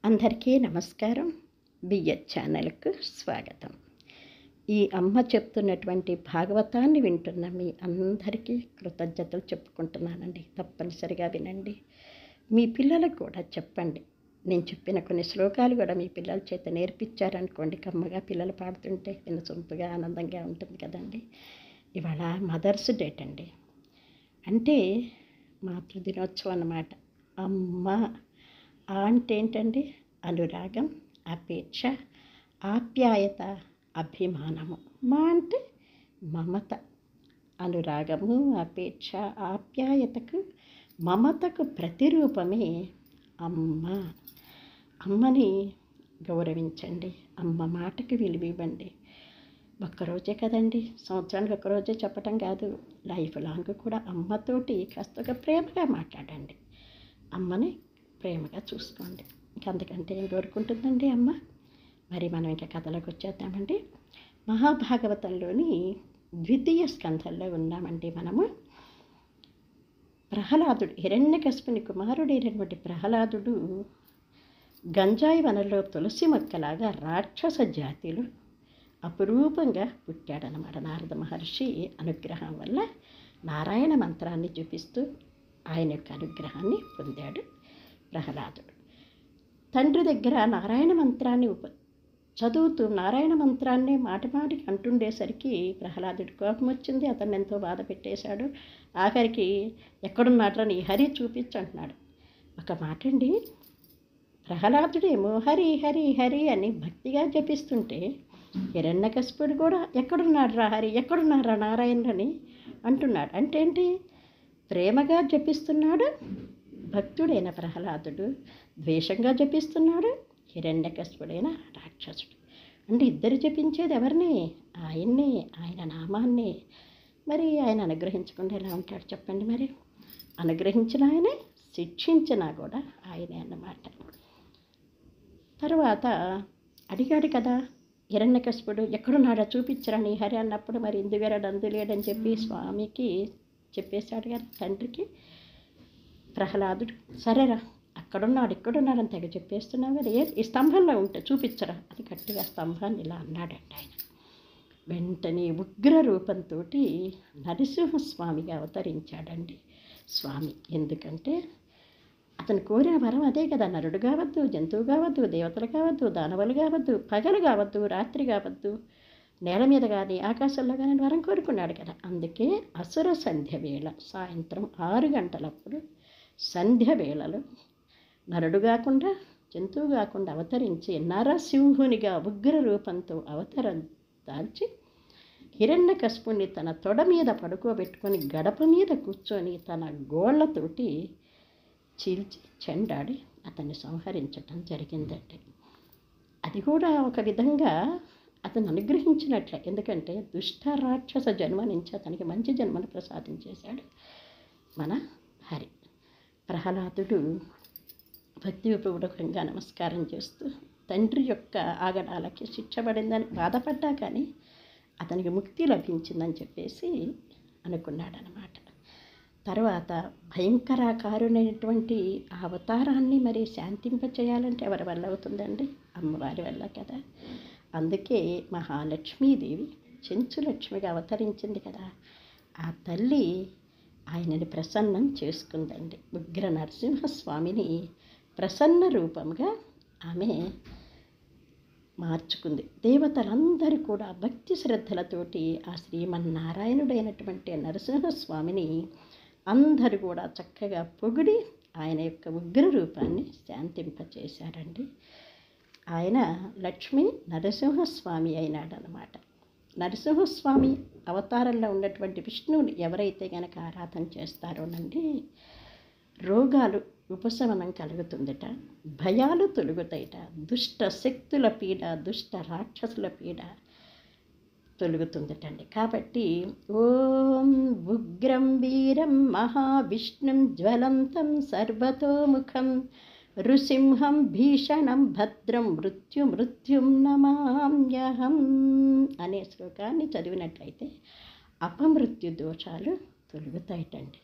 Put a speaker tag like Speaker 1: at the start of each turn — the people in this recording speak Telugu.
Speaker 1: అందరికీ నమస్కారం. బిఎచ్ ఛానల్కు స్వాగతం. ఈ అమ్మ చెప్తున్నటువంటి భాగవతాన్ని వింటున్న మీ అందరికీ కృతజ్ఞతలు చెప్పుకుంటున్నానండి. తప్పనిసరిగా వినండి, మీ పిల్లలకు కూడా చెప్పండి. నేను చెప్పిన కొన్ని శ్లోకాలు కూడా మీ పిల్లల చేత నేర్పించారనుకోండి, కమ్మగా పిల్లలు పాడుతుంటే వినసొంపుగా ఆనందంగా ఉంటుంది కదండి. ఇవాళ మదర్స్ డేట్ అండి. అంటే మాతృదినోత్సవం అన్నమాట. అమ్మ అంటే ఏంటండి? అనురాగం, అపేక్ష, ఆప్యాయత, అభిమానము. మా అంటే మమత. అనురాగము, అపేక్ష, ఆప్యాయతకు, మమతకు ప్రతిరూపమే అమ్మ. అమ్మని గౌరవించండి. అమ్మ మాటకి విలువ ఇవ్వండి. ఒక్కరోజే కదండి, సంవత్సరానికి ఒక్కరోజే చెప్పటం కాదు, లైఫ్ లాంగ్ కూడా అమ్మతోటి కాస్త ప్రేమగా మాట్లాడండి. అమ్మని ప్రేమగా చూసుకోండి. అంతకంటే ఏం కోరుకుంటుందండి అమ్మ. మరి మనం ఇంకా కథలోకి వచ్చేద్దామండి. మహాభాగవతంలోని ద్వితీయ స్కంధంలో ఉన్నామండి మనము. ప్రహ్లాదుడు, హిరణ్యకశిపుని కుమారుడైనటువంటి ప్రహ్లాదుడు గంజాయి వనంలో తులసి మొక్కలాగా రాక్షస జాతిలో అపురూపంగా పుట్టాడనమాట. నారద మహర్షి అనుగ్రహం వల్ల నారాయణ మంత్రాన్ని చూపిస్తూ ఆయన యొక్క అనుగ్రహాన్ని పొందాడు ప్రహ్లాదుడు. తండ్రి దగ్గర నారాయణ మంత్రాన్ని చదువుతూ నారాయణ మంత్రాన్ని మాటిమాటికి అంటుండేసరికి ప్రహ్లాదుడి కోపం వచ్చింది. అతన్ని ఎంతో బాధ పెట్టేశాడు. ఆఖరికి ఎక్కడున్నాడరా నీ హరి చూపించు అంటున్నాడు. ఒక మాట అండి, ప్రహ్లాదుడేమో హరి హరి హరి అని భక్తిగా జపిస్తుంటే, హిరణ్యకశిపుడు కూడా ఎక్కడున్నాడు రా హరి, ఎక్కడున్నారా నారాయణుని అంటున్నాడు. అంటే ఏంటి? ప్రేమగా జపిస్తున్నాడు భక్తుడైన ప్రహ్లాదుడు, ద్వేషంగా జపిస్తున్నాడు హిరణ్యకశిపుడైన రాక్షసుడు. అంటే ఇద్దరు జపించేది ఎవరిని? ఆయన్ని, ఆయన నామాన్ని. మరి ఆయన అనుగ్రహించకుండా ఎలా ఉంటాడు చెప్పండి. మరి అనుగ్రహించిన ఆయనే, శిక్షించినా కూడా ఆయనే అన్నమాట. తర్వాత అడిగాడు కదా హిరణ్యకశిపుడు, ఎక్కడున్నాడో చూపించరా నీ హరి అన్నప్పుడు, మరి ఇందువేరాడు అందులేడని చెప్పి స్వామికి చెప్పేశాడు కదా తండ్రికి. ప్రహ్లాదుడు సరేరా అక్కడున్నాడు ఇక్కడున్నాడని తెగ చెప్పేస్తున్నావు కదా, ఈ స్తంభంలో ఉంటే చూపించరా అది గట్టిగా స్తంభాన్ని ఇలా అన్నాడండి ఆయన. వెంటనే ఉగ్ర రూపంతో నరసింహస్వామిగా అవతరించాడండి స్వామి. ఎందుకంటే అతను కోరిన వరం అదే కదా, నరుడు కావద్దు, జంతువు కావద్దు, దేవతలు కావద్దు, దానవులు కావద్దు, పగలు కావద్దు, రాత్రి కావద్దు, నేల మీద కానీ ఆకాశంలో కానీ వరం కోరుకున్నాడు కదా. అందుకే అసుర సంధ్య వేళ సాయంత్రం 6 గంటలప్పుడు సంధ్య వేళలో నరుడు కాకుండా జంతువు కాకుండా అవతరించి నరసింహునిగా ఉగ్ర రూపంతో అవతరం దాల్చి హిరణ్యకశిపుణ్ణి తన తొడ మీద పడుకోబెట్టుకొని గడప మీద కూర్చొని తన గోళ్లతోటి చీల్చి చెండాడి అతన్ని సంహరించటం జరిగిందండి. అది కూడా ఒక విధంగా అతను అనుగ్రహించినట్లే. ఎందుకంటే దుష్ట రాక్షస జన్మ నుంచి అతనికి మంచి జన్మను ప్రసాదించేశాడు మన హరి. ప్రహ్లాదుడు భక్తిపూర్వకంగా నమస్కారం చేస్తూ తండ్రి యొక్క ఆగడాలకి శిక్ష పడిందని బాధపడ్డా కానీ అతనికి ముక్తి లభించిందని చెప్పేసి అనుకున్నాడనమాట. తర్వాత భయంకరాకారునైనటువంటి ఆ అవతారాన్ని మరి శాంతింపచేయాలంటే ఎవరి వల్ల అవుతుందండి? అమ్మవారి వల్ల కదా. అందుకే మహాలక్ష్మీదేవి చెంచులక్ష్మిగా అవతరించింది కదా. ఆ తల్లి ఆయనని ప్రసన్నం చేసుకుందండి. ఉగ్ర నరసింహస్వామిని ప్రసన్న రూపంగా ఆమె మార్చుకుంది. దేవతలందరూ కూడా భక్తి శ్రద్ధలతోటి ఆ శ్రీమన్నారాయణుడైనటువంటి నరసింహస్వామిని అందరూ కూడా చక్కగా పొగిడి ఆయన యొక్క ఉగ్ర రూపాన్ని శాంతింపచేశారండి. ఆయన లక్ష్మీ నరసింహస్వామి అయినాడనమాట. నరసింహస్వామి అవతారంలో ఉన్నటువంటి విష్ణువుని ఎవరైతే కనుక ఆరాధన చేస్తారోనండి, రోగాలు ఉపశమనం కలుగుతుందట, భయాలు తొలుగుతాయిట, దుష్ట శక్తుల పీడ, దుష్ట రాక్షసుల పీడ తొలుగుతుందటండి. కాబట్టి ఓం ఉగ్రం వీరం మహావిష్ణుం జ్వలంతం సర్వతోముఖం నృసింహం భీషణం భద్రం మృత్యుం నమామ్యహం అనే శ్లోకాన్ని చదివినట్లయితే అపమృత్యు దోషాలు తొలుగుతాయిటండి.